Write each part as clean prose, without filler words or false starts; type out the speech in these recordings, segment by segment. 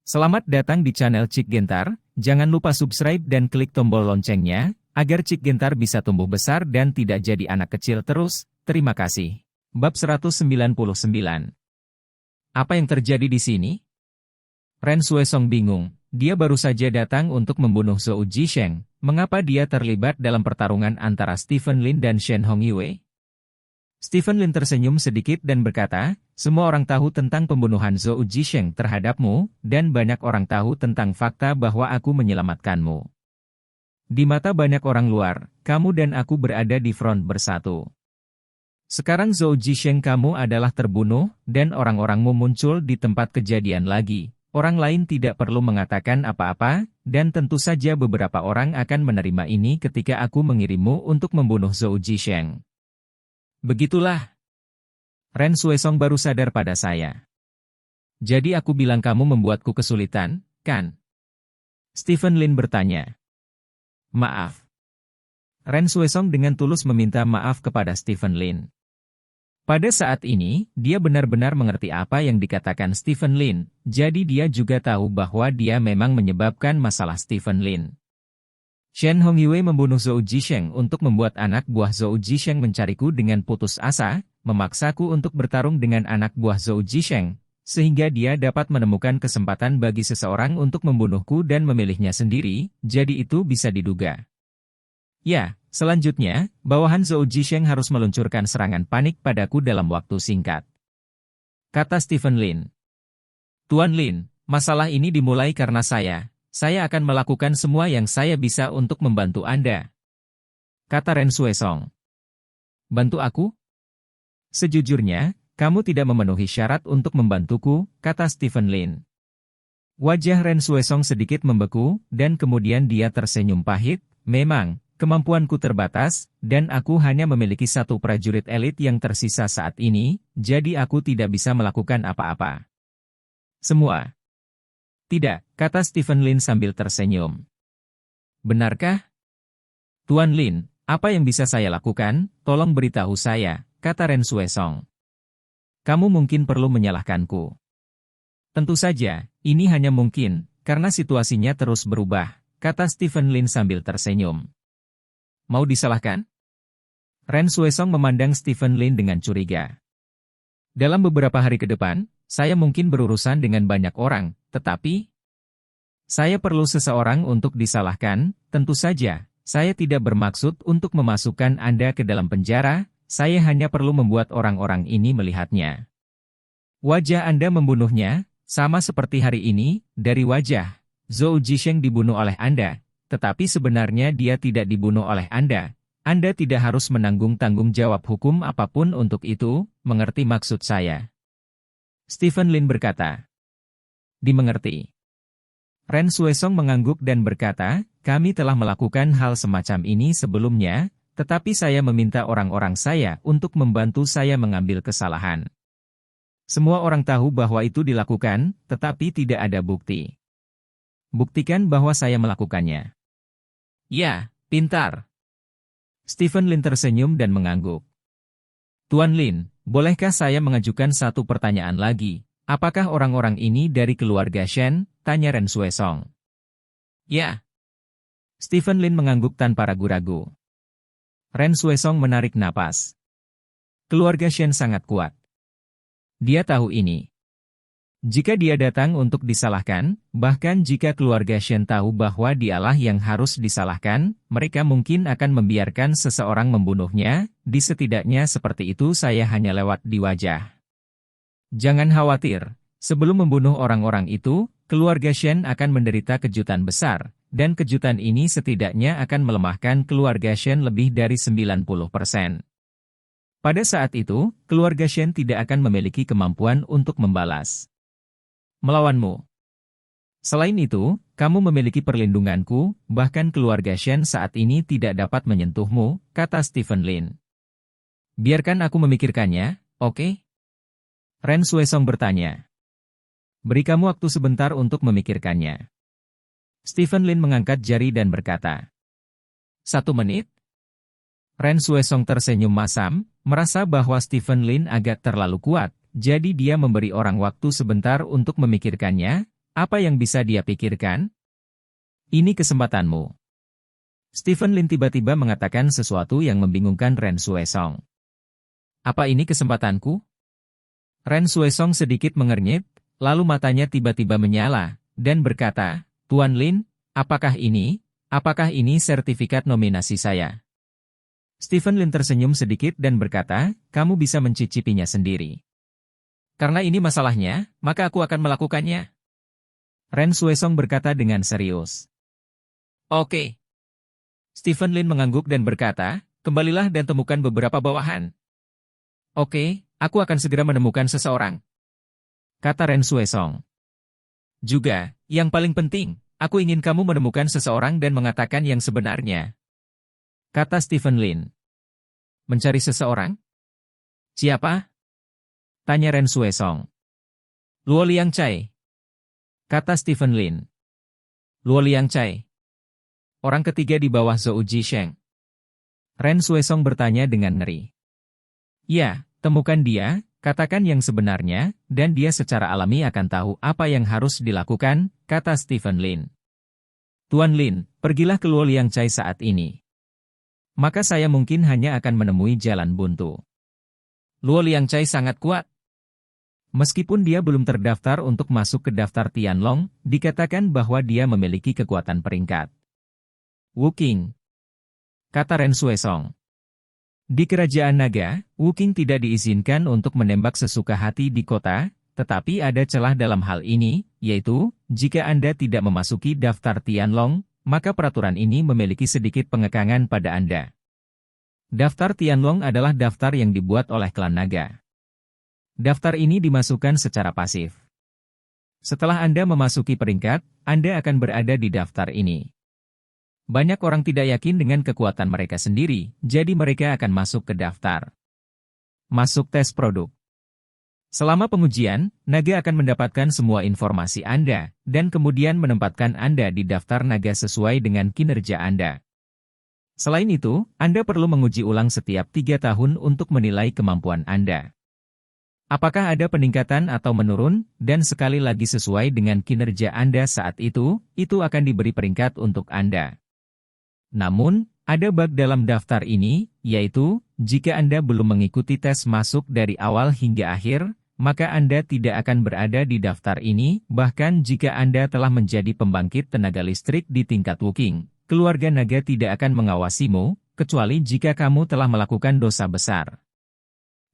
Selamat datang di channel Cik Gentar, jangan lupa subscribe dan klik tombol loncengnya, agar Cik Gentar bisa tumbuh besar dan tidak jadi anak kecil terus, terima kasih. Bab 199. Apa yang terjadi di sini? Ren Xuesong bingung, dia baru saja datang untuk membunuh Zhou Zisheng, mengapa dia terlibat dalam pertarungan antara Stephen Lin dan Shen Hongyue? Stephen Lin tersenyum sedikit dan berkata, semua orang tahu tentang pembunuhan Zhou Zisheng terhadapmu, dan banyak orang tahu tentang fakta bahwa aku menyelamatkanmu. Di mata banyak orang luar, kamu dan aku berada di front bersatu. Sekarang Zhou Zisheng kamu adalah terbunuh, dan orang-orangmu muncul di tempat kejadian lagi. Orang lain tidak perlu mengatakan apa-apa, dan tentu saja beberapa orang akan menerima ini ketika aku mengirimmu untuk membunuh Zhou Zisheng. Begitulah. Ren Xuesong baru sadar pada saya. Jadi aku bilang kamu membuatku kesulitan, kan? Stephen Lin bertanya. Maaf. Ren Xuesong dengan tulus meminta maaf kepada Stephen Lin. Pada saat ini, dia benar-benar mengerti apa yang dikatakan Stephen Lin, jadi dia juga tahu bahwa dia memang menyebabkan masalah Stephen Lin. Shen Hongyue membunuh Zhou Zisheng untuk membuat anak buah Zhou Zisheng mencariku dengan putus asa, memaksaku untuk bertarung dengan anak buah Zhou Zisheng, sehingga dia dapat menemukan kesempatan bagi seseorang untuk membunuhku dan memilihnya sendiri, jadi itu bisa diduga. Ya, selanjutnya, bawahan Zhou Zisheng harus meluncurkan serangan panik padaku dalam waktu singkat. Kata Stephen Lin. Tuan Lin, masalah ini dimulai karena saya akan melakukan semua yang saya bisa untuk membantu Anda. Kata Ren Xuesong. Bantu aku? Sejujurnya, kamu tidak memenuhi syarat untuk membantuku, kata Stephen Lin. Wajah Ren Xuesong sedikit membeku, dan kemudian dia tersenyum pahit, memang, kemampuanku terbatas, dan aku hanya memiliki satu prajurit elit yang tersisa saat ini, jadi aku tidak bisa melakukan apa-apa. Semua. Tidak, kata Stephen Lin sambil tersenyum. Benarkah? Tuan Lin, apa yang bisa saya lakukan? Tolong beritahu saya, kata Ren Xuesong. Kamu mungkin perlu menyalahkanku. Tentu saja, ini hanya mungkin, karena situasinya terus berubah, kata Stephen Lin sambil tersenyum. Mau disalahkan? Ren Xuesong memandang Stephen Lin dengan curiga. Dalam beberapa hari ke depan, saya mungkin berurusan dengan banyak orang, tetapi saya perlu seseorang untuk disalahkan. Tentu saja, saya tidak bermaksud untuk memasukkan Anda ke dalam penjara, saya hanya perlu membuat orang-orang ini melihatnya. Wajah Anda membunuhnya, sama seperti hari ini, dari wajah Zhou Zisheng dibunuh oleh Anda, tetapi sebenarnya dia tidak dibunuh oleh Anda. Anda tidak harus menanggung tanggung jawab hukum apapun untuk itu, mengerti maksud saya? Stephen Lin berkata. Dimengerti. Ren Xuesong mengangguk dan berkata, kami telah melakukan hal semacam ini sebelumnya, tetapi saya meminta orang-orang saya untuk membantu saya mengambil kesalahan. Semua orang tahu bahwa itu dilakukan, tetapi tidak ada bukti. Buktikan bahwa saya melakukannya. Ya, pintar. Stephen Lin tersenyum dan mengangguk. Tuan Lin, bolehkah saya mengajukan satu pertanyaan lagi? Apakah orang-orang ini dari keluarga Shen? Tanya Ren Xuesong. Ya. Stephen Lin mengangguk tanpa ragu-ragu. Ren Xuesong menarik napas. Keluarga Shen sangat kuat. Dia tahu ini. Jika dia datang untuk disalahkan, bahkan jika keluarga Shen tahu bahwa dialah yang harus disalahkan, mereka mungkin akan membiarkan seseorang membunuhnya, setidaknya seperti itu saya hanya lewat di wajah. Jangan khawatir, sebelum membunuh orang-orang itu, keluarga Shen akan menderita kejutan besar, dan kejutan ini setidaknya akan melemahkan keluarga Shen lebih dari 90%. Pada saat itu, keluarga Shen tidak akan memiliki kemampuan untuk membalas melawanmu. Selain itu, kamu memiliki perlindunganku, bahkan keluarga Shen saat ini tidak dapat menyentuhmu, kata Stephen Lin. Biarkan aku memikirkannya, oke? Ren Xuesong bertanya. Beri kamu waktu sebentar untuk memikirkannya. Stephen Lin mengangkat jari dan berkata. 1 menit? Ren Xuesong tersenyum masam, merasa bahwa Stephen Lin agak terlalu kuat. Jadi dia memberi orang waktu sebentar untuk memikirkannya. Apa yang bisa dia pikirkan? Ini kesempatanmu. Stephen Lin tiba-tiba mengatakan sesuatu yang membingungkan Ren Xuesong. Apa ini kesempatanku? Ren Xuesong sedikit mengernyit, lalu matanya tiba-tiba menyala, dan berkata, Tuan Lin, apakah ini sertifikat nominasi saya? Stephen Lin tersenyum sedikit dan berkata, kamu bisa mencicipinya sendiri. Karena ini masalahnya, maka aku akan melakukannya. Ren Xuesong berkata dengan serius. Oke. Stephen Lin mengangguk dan berkata, kembalilah dan temukan beberapa bawahan. Oke, aku akan segera menemukan seseorang. Kata Ren Xuesong. Juga, yang paling penting, aku ingin kamu menemukan seseorang dan mengatakan yang sebenarnya. Kata Stephen Lin. Mencari seseorang? Siapa? Tanya Ren Xuesong. Luo Liangcai. Kata Stephen Lin. Luo Liangcai. Orang ketiga di bawah Zhou Jisheng. Ren Xuesong bertanya dengan ngeri. Ya, temukan dia, katakan yang sebenarnya, dan dia secara alami akan tahu apa yang harus dilakukan, kata Stephen Lin. Tuan Lin, pergilah ke Luo Liangcai saat ini. Maka saya mungkin hanya akan menemui jalan buntu. Luo Liangcai sangat kuat. Meskipun dia belum terdaftar untuk masuk ke daftar Tianlong, dikatakan bahwa dia memiliki kekuatan peringkat. Wu Qing. Kata Ren Xuesong. Di Kerajaan Naga, Wu Qing tidak diizinkan untuk menembak sesuka hati di kota, tetapi ada celah dalam hal ini, yaitu, jika Anda tidak memasuki daftar Tianlong, maka peraturan ini memiliki sedikit pengekangan pada Anda. Daftar Tianlong adalah daftar yang dibuat oleh klan naga. Daftar ini dimasukkan secara pasif. Setelah Anda memasuki peringkat, Anda akan berada di daftar ini. Banyak orang tidak yakin dengan kekuatan mereka sendiri, jadi mereka akan masuk ke daftar. Masuk tes produk. Selama pengujian, naga akan mendapatkan semua informasi Anda, dan kemudian menempatkan Anda di daftar naga sesuai dengan kinerja Anda. Selain itu, Anda perlu menguji ulang setiap 3 tahun untuk menilai kemampuan Anda. Apakah ada peningkatan atau menurun, dan sekali lagi sesuai dengan kinerja Anda saat itu akan diberi peringkat untuk Anda. Namun, ada bug dalam daftar ini, yaitu, jika Anda belum mengikuti tes masuk dari awal hingga akhir, maka Anda tidak akan berada di daftar ini, bahkan jika Anda telah menjadi pembangkit tenaga listrik di tingkat Wu Qing, keluarga naga tidak akan mengawasimu, kecuali jika kamu telah melakukan dosa besar.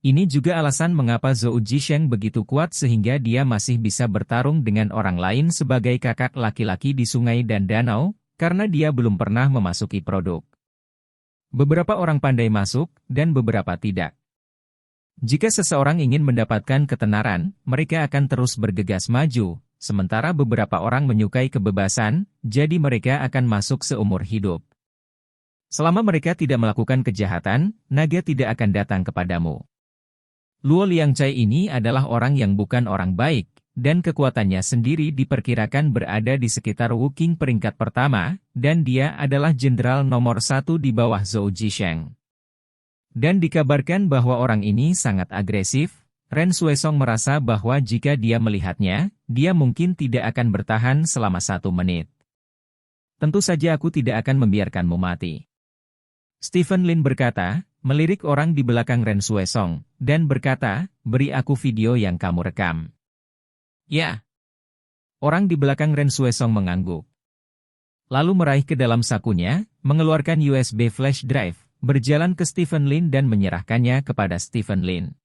Ini juga alasan mengapa Zhou Jisheng begitu kuat sehingga dia masih bisa bertarung dengan orang lain sebagai kakak laki-laki di sungai dan danau, karena dia belum pernah memasuki produk. Beberapa orang pandai masuk, dan beberapa tidak. Jika seseorang ingin mendapatkan ketenaran, mereka akan terus bergegas maju, sementara beberapa orang menyukai kebebasan, jadi mereka akan masuk seumur hidup. Selama mereka tidak melakukan kejahatan, naga tidak akan datang kepadamu. Luo Liangcai ini adalah orang yang bukan orang baik, dan kekuatannya sendiri diperkirakan berada di sekitar Wu Qing peringkat pertama, dan dia adalah jenderal nomor 1 di bawah Zhou Jisheng. Dan dikabarkan bahwa orang ini sangat agresif. Ren Xuesong merasa bahwa jika dia melihatnya, dia mungkin tidak akan bertahan selama 1 menit. Tentu saja aku tidak akan membiarkanmu mati. Stephen Lin berkata, melirik orang di belakang Ren Xuesong, dan berkata, beri aku video yang kamu rekam. Ya. Orang di belakang Ren Xuesong mengangguk. Lalu meraih ke dalam sakunya, mengeluarkan USB flash drive, berjalan ke Stephen Lin dan menyerahkannya kepada Stephen Lin.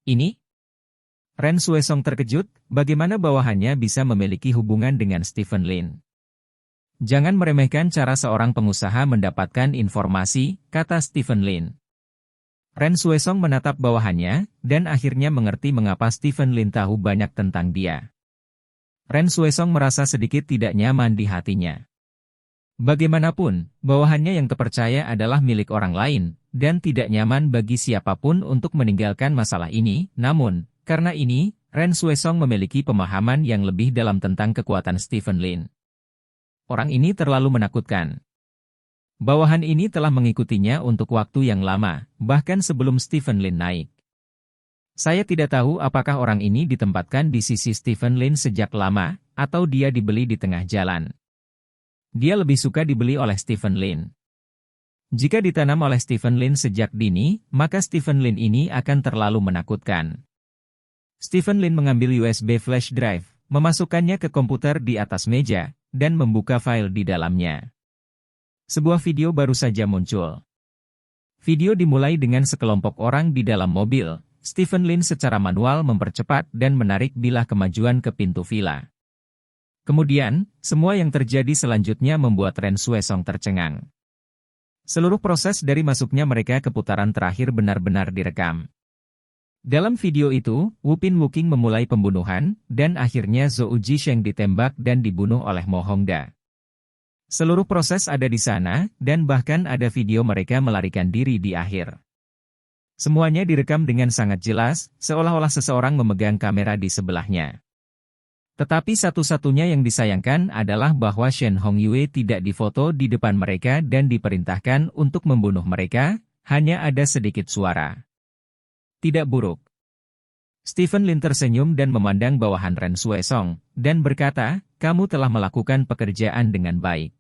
Ini? Ren Xuesong terkejut, bagaimana bawahannya bisa memiliki hubungan dengan Stephen Lin. Jangan meremehkan cara seorang pengusaha mendapatkan informasi, kata Stephen Lin. Ren Xuesong menatap bawahannya, dan akhirnya mengerti mengapa Stephen Lin tahu banyak tentang dia. Ren Xuesong merasa sedikit tidak nyaman di hatinya. Bagaimanapun, bawahannya yang terpercaya adalah milik orang lain, dan tidak nyaman bagi siapapun untuk meninggalkan masalah ini, namun, karena ini, Ren Xuesong memiliki pemahaman yang lebih dalam tentang kekuatan Stephen Lin. Orang ini terlalu menakutkan. Bawahan ini telah mengikutinya untuk waktu yang lama, bahkan sebelum Stephen Lin naik. Saya tidak tahu apakah orang ini ditempatkan di sisi Stephen Lin sejak lama, atau dia dibeli di tengah jalan. Dia lebih suka dibeli oleh Stephen Lin. Jika ditanam oleh Stephen Lin sejak dini, maka Stephen Lin ini akan terlalu menakutkan. Stephen Lin mengambil USB flash drive, memasukkannya ke komputer di atas meja, dan membuka file di dalamnya. Sebuah video baru saja muncul. Video dimulai dengan sekelompok orang di dalam mobil. Stephen Lin secara manual mempercepat dan menarik bilah kemajuan ke pintu villa. Kemudian, semua yang terjadi selanjutnya membuat Ren Xuesong tercengang. Seluruh proses dari masuknya mereka ke putaran terakhir benar-benar direkam. Dalam video itu, Wu Pin Wuking memulai pembunuhan, dan akhirnya Zhou Jisheng ditembak dan dibunuh oleh Mo Hongda. Seluruh proses ada di sana, dan bahkan ada video mereka melarikan diri di akhir. Semuanya direkam dengan sangat jelas, seolah-olah seseorang memegang kamera di sebelahnya. Tetapi satu-satunya yang disayangkan adalah bahwa Shen Hongyue tidak difoto di depan mereka dan diperintahkan untuk membunuh mereka, hanya ada sedikit suara. Tidak buruk. Stephen Lin tersenyum dan memandang bawahan Ren Xuesong, dan berkata, kamu telah melakukan pekerjaan dengan baik.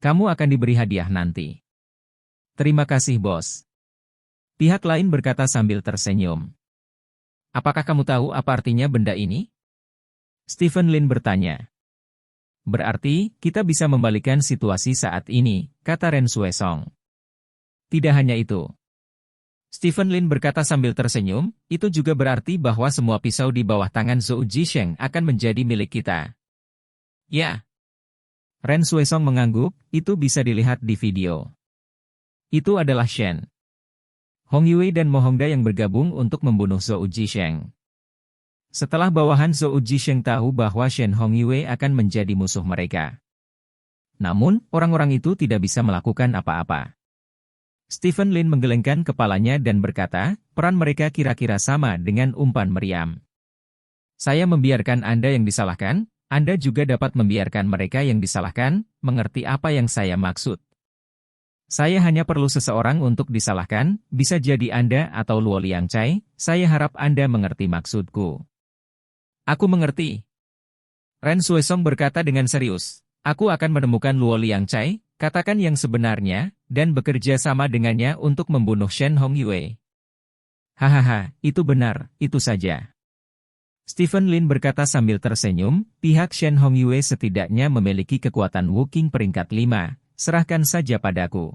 Kamu akan diberi hadiah nanti. Terima kasih bos. Pihak lain berkata sambil tersenyum. Apakah kamu tahu apa artinya benda ini? Stephen Lin bertanya. Berarti, kita bisa membalikan situasi saat ini, kata Ren Xuesong. Tidak hanya itu. Stephen Lin berkata sambil tersenyum, itu juga berarti bahwa semua pisau di bawah tangan Zhou Jisheng akan menjadi milik kita. Ya. Ren Xuesong mengangguk, itu bisa dilihat di video. Itu adalah Shen Hongyue dan Mo Hongda yang bergabung untuk membunuh Zhou Jisheng. Setelah bawahan Zhou Jisheng tahu bahwa Shen Hongyue akan menjadi musuh mereka. Namun, orang-orang itu tidak bisa melakukan apa-apa. Stephen Lin menggelengkan kepalanya dan berkata, peran mereka kira-kira sama dengan umpan meriam. Saya membiarkan Anda yang disalahkan, Anda juga dapat membiarkan mereka yang disalahkan, mengerti apa yang saya maksud. Saya hanya perlu seseorang untuk disalahkan, bisa jadi Anda atau Luo Liangcai, saya harap Anda mengerti maksudku. Aku mengerti. Ren Xuesong berkata dengan serius, aku akan menemukan Luo Liangcai, katakan yang sebenarnya, dan bekerja sama dengannya untuk membunuh Shen Hongyue. Hahaha, itu benar, itu saja. Stephen Lin berkata sambil tersenyum, pihak Shen Hongyue setidaknya memiliki kekuatan Wuking peringkat 5, serahkan saja padaku.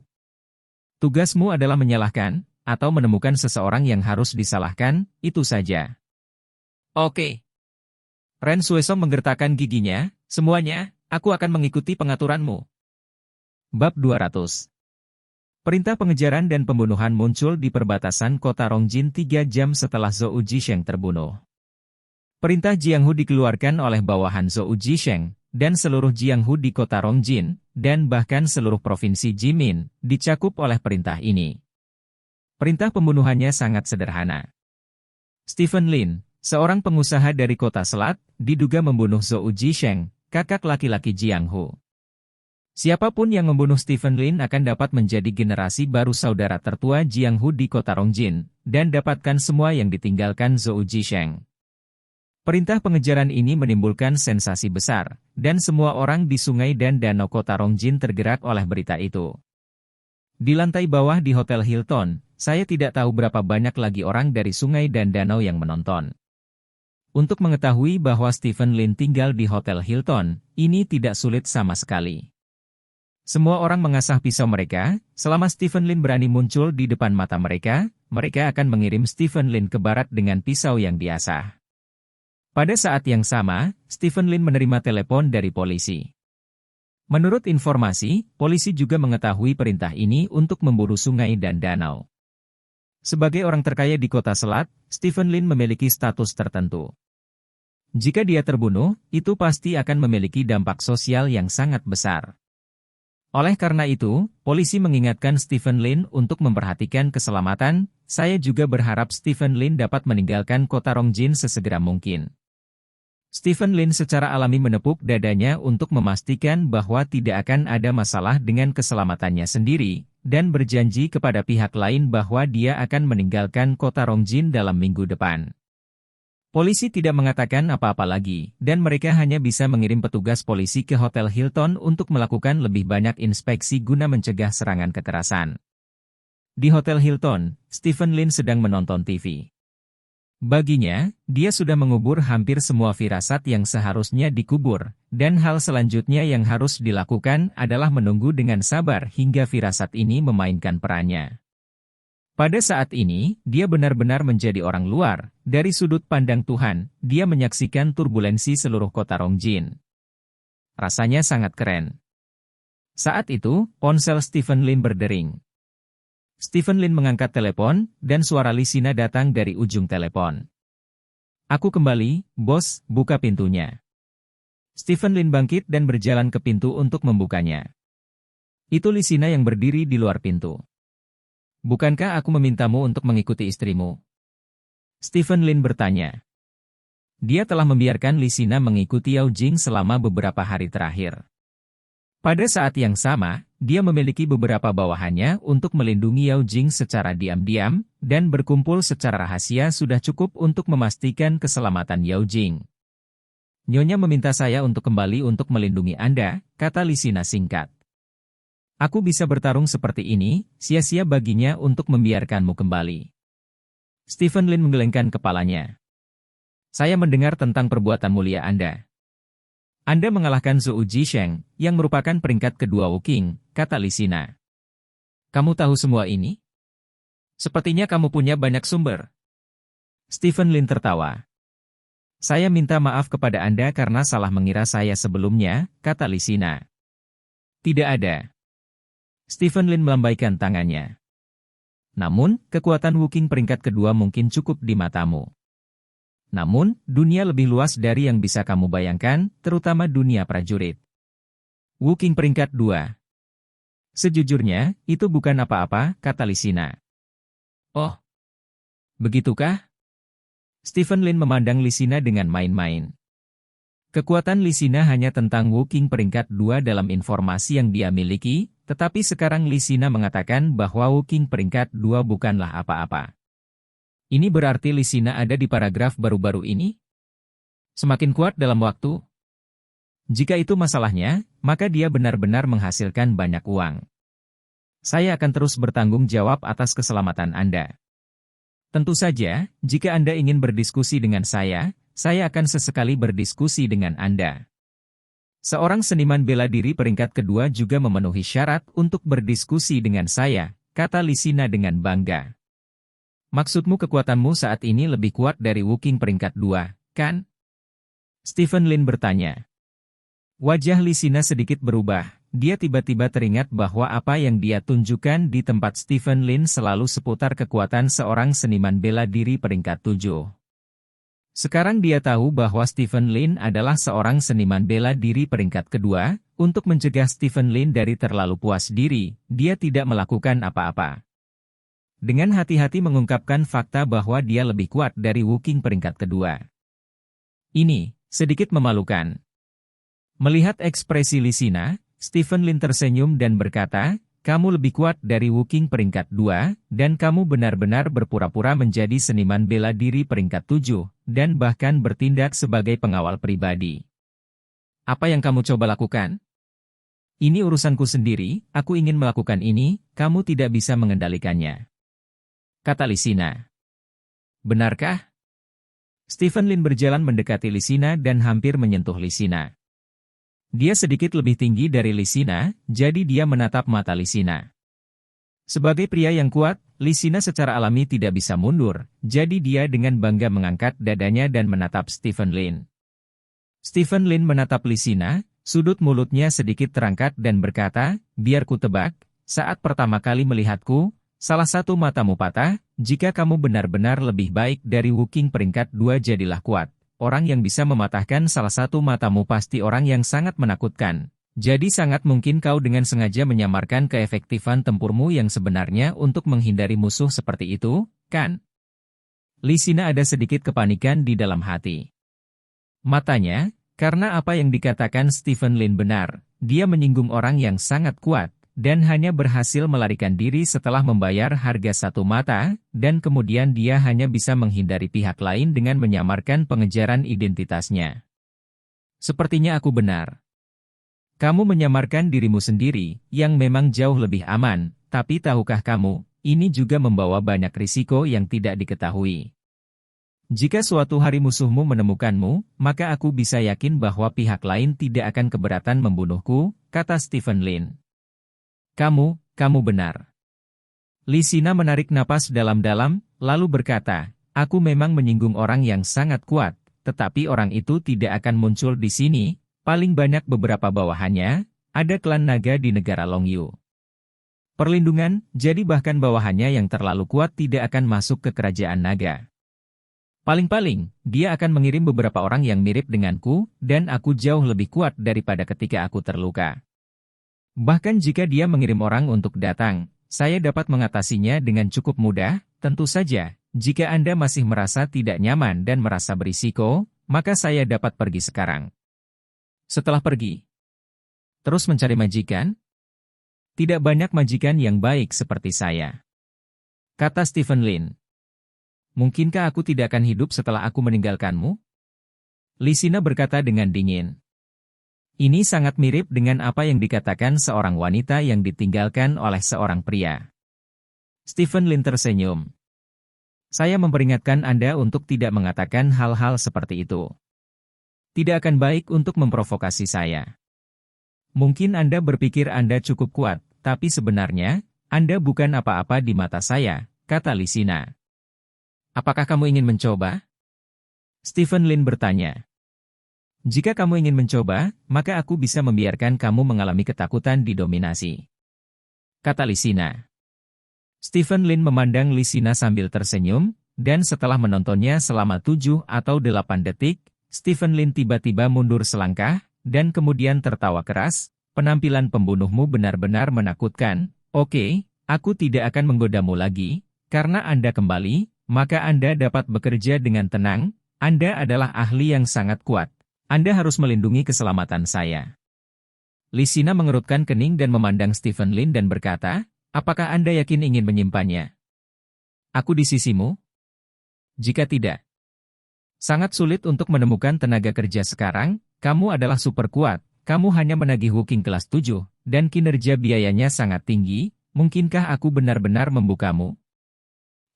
Tugasmu adalah menyalahkan, atau menemukan seseorang yang harus disalahkan, itu saja. Oke. Ren Xuesong menggertakkan giginya, semuanya, aku akan mengikuti pengaturanmu. Bab 200. Perintah pengejaran dan pembunuhan muncul di perbatasan kota Rongjin 3 jam setelah Zhou Jisheng terbunuh. Perintah Jianghu dikeluarkan oleh bawahan Zhou Jisheng, dan seluruh Jianghu di kota Rongjin, dan bahkan seluruh provinsi Jimin, dicakup oleh perintah ini. Perintah pembunuhannya sangat sederhana. Stephen Lin, seorang pengusaha dari kota Selat, diduga membunuh Zhou Jisheng, kakak laki-laki Jianghu. Siapapun yang membunuh Stephen Lin akan dapat menjadi generasi baru saudara tertua Jianghu di kota Rongjin, dan dapatkan semua yang ditinggalkan Zhou Jisheng. Perintah pengejaran ini menimbulkan sensasi besar, dan semua orang di sungai dan danau kota Rongjin tergerak oleh berita itu. Di lantai bawah di Hotel Hilton, saya tidak tahu berapa banyak lagi orang dari sungai dan danau yang menonton. Untuk mengetahui bahwa Stephen Lin tinggal di Hotel Hilton, ini tidak sulit sama sekali. Semua orang mengasah pisau mereka, selama Stephen Lin berani muncul di depan mata mereka, mereka akan mengirim Stephen Lin ke barat dengan pisau yang diasah. Pada saat yang sama, Stephen Lin menerima telepon dari polisi. Menurut informasi, polisi juga mengetahui perintah ini untuk memburu sungai dan danau. Sebagai orang terkaya di kota Selat, Stephen Lin memiliki status tertentu. Jika dia terbunuh, itu pasti akan memiliki dampak sosial yang sangat besar. Oleh karena itu, polisi mengingatkan Stephen Lin untuk memperhatikan keselamatan. Saya juga berharap Stephen Lin dapat meninggalkan kota Rongjin sesegera mungkin. Stephen Lin secara alami menepuk dadanya untuk memastikan bahwa tidak akan ada masalah dengan keselamatannya sendiri, dan berjanji kepada pihak lain bahwa dia akan meninggalkan kota Rongjin dalam minggu depan. Polisi tidak mengatakan apa-apa lagi, dan mereka hanya bisa mengirim petugas polisi ke Hotel Hilton untuk melakukan lebih banyak inspeksi guna mencegah serangan kekerasan. Di Hotel Hilton, Stephen Lin sedang menonton TV. Baginya, dia sudah mengubur hampir semua firasat yang seharusnya dikubur, dan hal selanjutnya yang harus dilakukan adalah menunggu dengan sabar hingga firasat ini memainkan perannya. Pada saat ini, dia benar-benar menjadi orang luar. Dari sudut pandang Tuhan, dia menyaksikan turbulensi seluruh kota Rongjin. Rasanya sangat keren. Saat itu, ponsel Stephen Lin berdering. Stephen Lin mengangkat telepon, dan suara Lisina datang dari ujung telepon. "Aku kembali, bos, buka pintunya." Stephen Lin bangkit dan berjalan ke pintu untuk membukanya. Itu Lisina yang berdiri di luar pintu. "Bukankah aku memintamu untuk mengikuti istrimu?" Stephen Lin bertanya. Dia telah membiarkan Lisina mengikuti Yao Jing selama beberapa hari terakhir. Pada saat yang sama, dia memiliki beberapa bawahannya untuk melindungi Yao Jing secara diam-diam, dan berkumpul secara rahasia sudah cukup untuk memastikan keselamatan Yao Jing. "Nyonya meminta saya untuk kembali untuk melindungi Anda," kata Lisina singkat. "Aku bisa bertarung seperti ini, sia-sia baginya untuk membiarkanmu kembali." Stephen Lin menggelengkan kepalanya. "Saya mendengar tentang perbuatan mulia Anda. Anda mengalahkan Zhou Jisheng, yang merupakan peringkat kedua Wuking," kata Lisina. "Kamu tahu semua ini? Sepertinya kamu punya banyak sumber." Stephen Lin tertawa. "Saya minta maaf kepada Anda karena salah mengira saya sebelumnya," kata Lisina. "Tidak ada." Stephen Lin melambaikan tangannya. "Namun, kekuatan Wuking peringkat kedua mungkin cukup di matamu. Namun, dunia lebih luas dari yang bisa kamu bayangkan, terutama dunia prajurit. Wuking peringkat 2. Sejujurnya, itu bukan apa-apa," kata Lisina. "Oh, begitukah?" Stephen Lin memandang Lisina dengan main-main. Kekuatan Lisina hanya tentang Wuking peringkat 2 dalam informasi yang dia miliki, tetapi sekarang Lisina mengatakan bahwa Wuking peringkat 2 bukanlah apa-apa. Ini berarti Lisina ada di paragraf baru-baru ini? Semakin kuat dalam waktu? Jika itu masalahnya, maka dia benar-benar menghasilkan banyak uang. Saya akan terus bertanggung jawab atas keselamatan Anda. Tentu saja, jika Anda ingin berdiskusi dengan saya akan sesekali berdiskusi dengan Anda. Seorang seniman bela diri peringkat kedua juga memenuhi syarat untuk berdiskusi dengan saya, kata Lisina dengan bangga. "Maksudmu kekuatanmu saat ini lebih kuat dari Wuking peringkat 2, kan?" Stephen Lin bertanya. Wajah Lisina sedikit berubah. Dia tiba-tiba teringat bahwa apa yang dia tunjukkan di tempat Stephen Lin selalu seputar kekuatan seorang seniman bela diri peringkat 7. Sekarang dia tahu bahwa Stephen Lin adalah seorang seniman bela diri peringkat kedua. Untuk mencegah Stephen Lin dari terlalu puas diri, dia tidak melakukan apa-apa. Dengan hati-hati mengungkapkan fakta bahwa dia lebih kuat dari Wuking peringkat kedua. Ini sedikit memalukan. Melihat ekspresi Lisina, Stephen Lin tersenyum dan berkata, "Kamu lebih kuat dari Wuking peringkat 2, dan kamu benar-benar berpura-pura menjadi seniman bela diri peringkat 7, dan bahkan bertindak sebagai pengawal pribadi. Apa yang kamu coba lakukan? Ini urusanku sendiri, aku ingin melakukan ini, kamu tidak bisa mengendalikannya," kata Lisina. "Benarkah?" Stephen Lin berjalan mendekati Lisina dan hampir menyentuh Lisina. Dia sedikit lebih tinggi dari Lisina, jadi dia menatap mata Lisina. Sebagai pria yang kuat, Lisina secara alami tidak bisa mundur, jadi dia dengan bangga mengangkat dadanya dan menatap Stephen Lin. Stephen Lin menatap Lisina, sudut mulutnya sedikit terangkat dan berkata, "Biar ku tebak, saat pertama kali melihatku, salah satu matamu patah, jika kamu benar-benar lebih baik dari Wuking peringkat 2 jadilah kuat. Orang yang bisa mematahkan salah satu matamu pasti orang yang sangat menakutkan. Jadi sangat mungkin kau dengan sengaja menyamarkan keefektifan tempurmu yang sebenarnya untuk menghindari musuh seperti itu, kan?" Lisina ada sedikit kepanikan di dalam hati. Matanya, karena apa yang dikatakan Stephen Lin benar, dia menyinggung orang yang sangat kuat, dan hanya berhasil melarikan diri setelah membayar harga satu mata, dan kemudian dia hanya bisa menghindari pihak lain dengan menyamarkan pengejaran identitasnya. Sepertinya aku benar. Kamu menyamarkan dirimu sendiri, yang memang jauh lebih aman, tapi tahukah kamu, ini juga membawa banyak risiko yang tidak diketahui. Jika suatu hari musuhmu menemukanmu, maka aku bisa yakin bahwa pihak lain tidak akan keberatan membunuhku, kata Stephen Lin. Kamu benar. Lisina menarik napas dalam-dalam, lalu berkata, aku memang menyinggung orang yang sangat kuat, tetapi orang itu tidak akan muncul di sini, paling banyak beberapa bawahannya, ada klan naga di negara Longyu. Perlindungan, jadi bahkan bawahannya yang terlalu kuat tidak akan masuk ke kerajaan naga. Paling-paling, dia akan mengirim beberapa orang yang mirip denganku, dan aku jauh lebih kuat daripada ketika aku terluka. Bahkan jika dia mengirim orang untuk datang, saya dapat mengatasinya dengan cukup mudah, tentu saja, jika Anda masih merasa tidak nyaman dan merasa berisiko, maka saya dapat pergi sekarang. Setelah pergi, terus mencari majikan? Tidak banyak majikan yang baik seperti saya, kata Stephen Lin. Mungkinkah aku tidak akan hidup setelah aku meninggalkanmu? Lisina berkata dengan dingin. Ini sangat mirip dengan apa yang dikatakan seorang wanita yang ditinggalkan oleh seorang pria. Stephen Lin tersenyum. Saya memperingatkan Anda untuk tidak mengatakan hal-hal seperti itu. Tidak akan baik untuk memprovokasi saya. Mungkin Anda berpikir Anda cukup kuat, tapi sebenarnya, Anda bukan apa-apa di mata saya, kata Lisina. Apakah kamu ingin mencoba? Stephen Lin bertanya. Jika kamu ingin mencoba, maka aku bisa membiarkan kamu mengalami ketakutan didominasi, kata Lisina. Stephen Lin memandang Lisina sambil tersenyum, dan setelah menontonnya selama 7 atau 8 detik, Stephen Lin tiba-tiba mundur selangkah, dan kemudian tertawa keras. Penampilan pembunuhmu benar-benar menakutkan. Oke, aku tidak akan menggodamu lagi, karena Anda kembali, maka Anda dapat bekerja dengan tenang. Anda adalah ahli yang sangat kuat. Anda harus melindungi keselamatan saya. Lisina mengerutkan kening dan memandang Stephen Lin dan berkata, apakah Anda yakin ingin menyimpannya? Aku di sisimu? Jika tidak, sangat sulit untuk menemukan tenaga kerja sekarang. Kamu adalah super kuat, kamu hanya menagih Wuking kelas 7, dan kinerja biayanya sangat tinggi, mungkinkah aku benar-benar membukamu?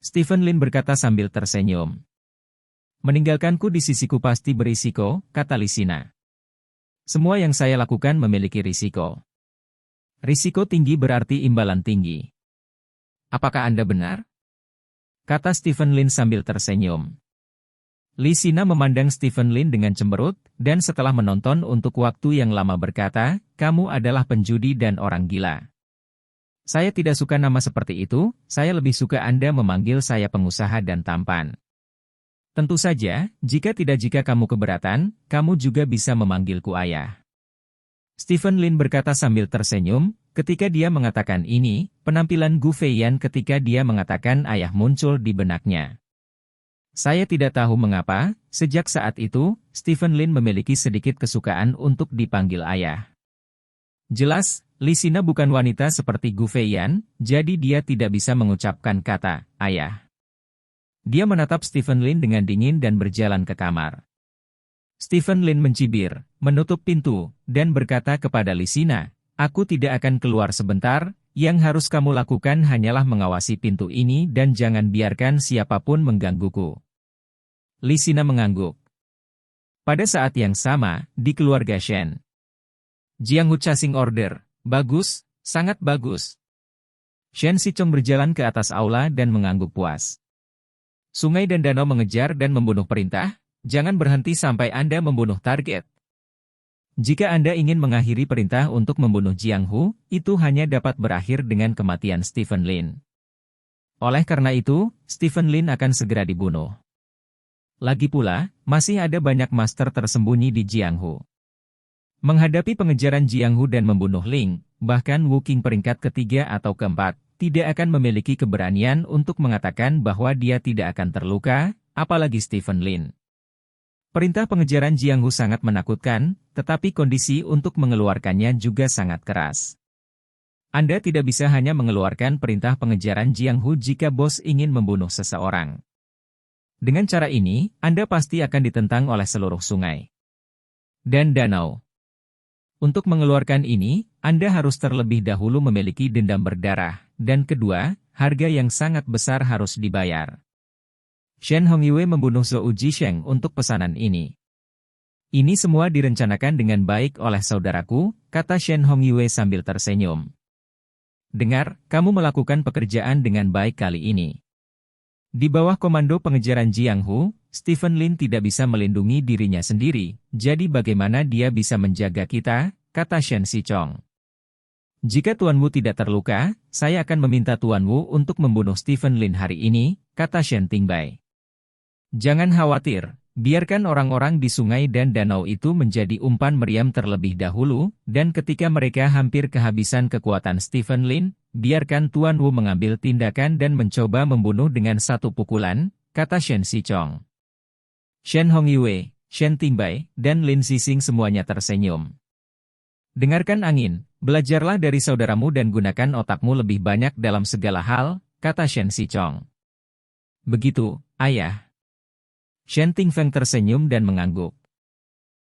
Stephen Lin berkata sambil tersenyum. Meninggalkanku di sisiku pasti berisiko, kata Lisina. Semua yang saya lakukan memiliki risiko. Risiko tinggi berarti imbalan tinggi. Apakah Anda benar? Kata Stephen Lin sambil tersenyum. Lisina memandang Stephen Lin dengan cemberut, dan setelah menonton untuk waktu yang lama berkata, kamu adalah penjudi dan orang gila. Saya tidak suka nama seperti itu, saya lebih suka Anda memanggil saya pengusaha dan tampan. Tentu saja, jika kamu keberatan, kamu juga bisa memanggilku ayah. Stephen Lin berkata sambil tersenyum, ketika dia mengatakan ini, penampilan Gu Feiyan ketika dia mengatakan ayah muncul di benaknya. Saya tidak tahu mengapa, sejak saat itu, Stephen Lin memiliki sedikit kesukaan untuk dipanggil ayah. Jelas, Lisina bukan wanita seperti Gu Feiyan, jadi dia tidak bisa mengucapkan kata, ayah. Dia menatap Stephen Lin dengan dingin dan berjalan ke kamar. Stephen Lin mencibir, menutup pintu, dan berkata kepada Lisina, aku tidak akan keluar sebentar, yang harus kamu lakukan hanyalah mengawasi pintu ini dan jangan biarkan siapapun menggangguku. Lisina mengangguk. Pada saat yang sama, di keluarga Shen. Jianghu Chasing Order, bagus, sangat bagus. Shen Sichong berjalan ke atas aula dan mengangguk puas. Sungai dan danau mengejar dan membunuh perintah, jangan berhenti sampai Anda membunuh target. Jika Anda ingin mengakhiri perintah untuk membunuh Jianghu, itu hanya dapat berakhir dengan kematian Stephen Lin. Oleh karena itu, Stephen Lin akan segera dibunuh. Lagi pula, masih ada banyak master tersembunyi di Jianghu. Menghadapi pengejaran Jianghu dan membunuh Ling, bahkan Wuking peringkat ketiga atau keempat, tidak akan memiliki keberanian untuk mengatakan bahwa dia tidak akan terluka, apalagi Stephen Lin. Perintah pengejaran Jianghu sangat menakutkan, tetapi kondisi untuk mengeluarkannya juga sangat keras. Anda tidak bisa hanya mengeluarkan perintah pengejaran Jiang Hu jika bos ingin membunuh seseorang. Dengan cara ini, Anda pasti akan ditentang oleh seluruh sungai dan danau. Untuk mengeluarkan ini, Anda harus terlebih dahulu memiliki dendam berdarah, dan kedua, harga yang sangat besar harus dibayar. Shen Hongyue membunuh Zhou Jisheng untuk pesanan ini. Ini semua direncanakan dengan baik oleh saudaraku, kata Shen Hongyue sambil tersenyum. Dengar, kamu melakukan pekerjaan dengan baik kali ini. Di bawah komando pengejaran Jiang Hu, Stephen Lin tidak bisa melindungi dirinya sendiri, jadi bagaimana dia bisa menjaga kita, kata Shen Sichong. Jika Tuan Wu tidak terluka, saya akan meminta Tuan Wu untuk membunuh Stephen Lin hari ini, kata Shen Tingbai. Jangan khawatir, biarkan orang-orang di sungai dan danau itu menjadi umpan meriam terlebih dahulu, dan ketika mereka hampir kehabisan kekuatan Stephen Lin, biarkan Tuan Wu mengambil tindakan dan mencoba membunuh dengan satu pukulan, kata Shen Sichong. Shen Hongyue, Shen Tingbai, dan Lin Xixing semuanya tersenyum. Dengarkan angin, belajarlah dari saudaramu dan gunakan otakmu lebih banyak dalam segala hal, kata Shen Sichong. Begitu, ayah. Shen Tingfeng tersenyum dan mengangguk.